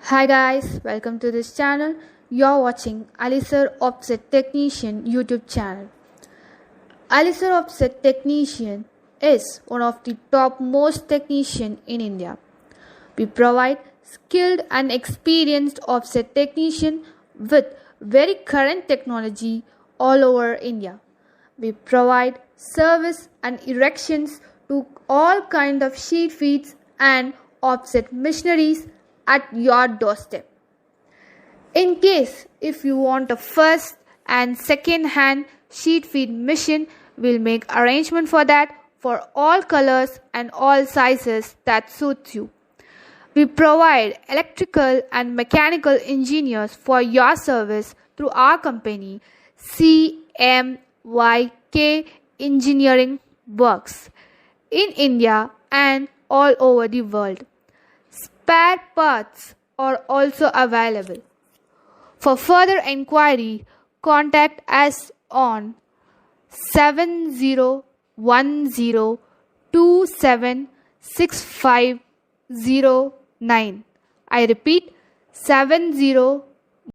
Hi guys, welcome to this channel. You're watching Alisir Offset Technician YouTube channel. Alisir Offset Technician is one of the top most technician in India. We provide skilled and experienced offset technician with very current technology all over India. We provide service and erections to all kind of sheet feeds and offset machineries at your doorstep. In case if you want a first and second hand sheet feed machine, we'll make arrangement for that for all colors and all sizes that suits you. We provide electrical and mechanical engineers for your service through our company CMYK Engineering Works in India and all over the world. Spare parts are also available. For further inquiry, contact us on 7010276509. I repeat 7010276509.